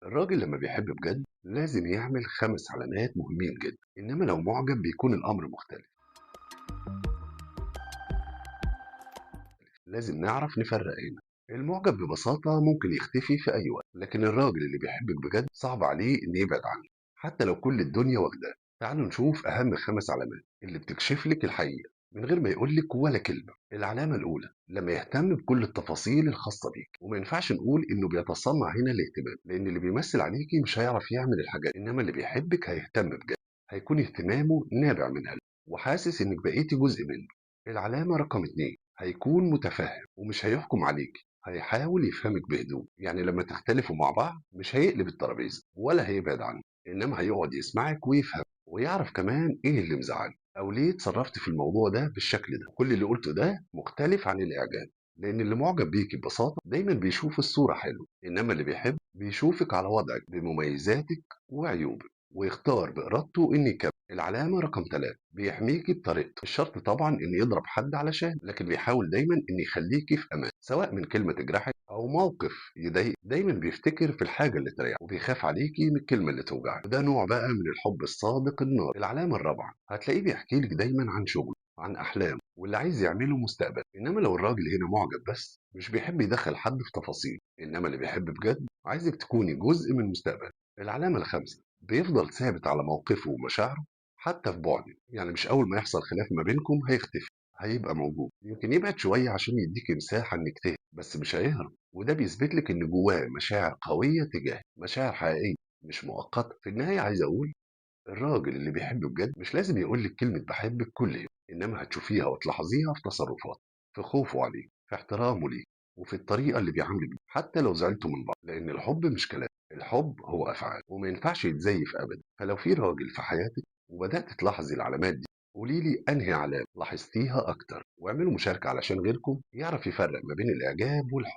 الراجل لما بيحب بجد لازم يعمل 5 علامات مهمين جدا، إنما لو معجب بيكون الأمر مختلف. لازم نعرف نفرق هنا. المعجب ببساطة ممكن يختفي في أي وقت، لكن الراجل اللي بيحبك بجد صعب عليه إن يبعد عنك حتى لو كل الدنيا واخداه. تعالوا نشوف أهم 5 علامات اللي بتكشف لك الحقيقة من غير ما يقول لك ولا كلمة. العلامة الأولى لما يهتم بكل التفاصيل الخاصة بيك، وما ينفعش نقول إنه بيتصنع هنا الاهتمام، لأن اللي بيمثل عليكي مش هيعرف يعمل الحاجات، إنما اللي بيحبك هيهتم بجد، هيكون اهتمامه نابع من قلبه وحاسس إنك بقيتي جزء منه. العلامة رقم 2 هيكون متفهم ومش هيحكم عليك، هيحاول يفهمك بهدوء. يعني لما تختلفوا مع بعض مش هيقلب الترابيزة ولا هيبعد عنك، إنما هيقعد يسمعك ويفهم ويعرف كمان إيه اللي مزعلك أو ليه اتصرفت في الموضوع ده بالشكل ده. كل اللي قلته ده مختلف عن الإعجاب، لأن اللي معجب بيك ببساطة دايما بيشوف الصورة حلوة، إنما اللي بيحب بيشوفك على وضعك بمميزاتك وعيوبك ويختار بإرادته إن يكمل. العلامة رقم 3 بيحميكي بطريقته، مش شرط طبعا إن يضرب حد علشان، لكن بيحاول دايما إن يخليكي في أمان سواء من كلمة تجرحك أو موقف يضايق. دايما بيفتكر في الحاجة اللي تريحه وبيخاف عليكي من الكلمة اللي توجعك، وده نوع بقى من الحب الصادق النار. العلامة الرابعة هتلاقيه بيحكي لك دايما عن شغله، عن أحلامه واللي عايز يعمله مستقبل. إنما لو الراجل هنا معجب بس مش بيحب يدخل حد في تفاصيل، إنما اللي بيحب بجد عايزك تكوني جزء من مستقبل. العلامة الخامسة بيفضل ثابت على موقفه ومشاعره حتى في بعده، يعني مش أول ما يحصل خلاف ما بينكم هيختفي، هيبقى موجود. يمكن يبعد شوية عشان يديك مساحة إنك تهدى، بس مش هيهرب، وده بيثبت لك إن جواه مشاعر قوية تجاهك، مشاعر حقيقية مش مؤقتة. في النهاية عايز أقول الراجل اللي بيحب بجد مش لازم يقول لك كلمة بحبك كل يوم، إنما هتشوفيها وتلاحظيها في تصرفاته، في خوفه عليك، في احترامه ليك، وفي الطريقة اللي بيعاملك بيها حتى لو زعلتوا من بعض. لأن الحب مش كلام، الحب هو أفعال وما ينفعش يتزيف أبدا. فلو في راجل في حياتك وبدأت تلاحظي العلامات دي، قولي لي أنهي علامة لاحظتيها أكتر، واعملوا مشاركة علشان غيركم يعرف يفرق ما بين الإعجاب والحب.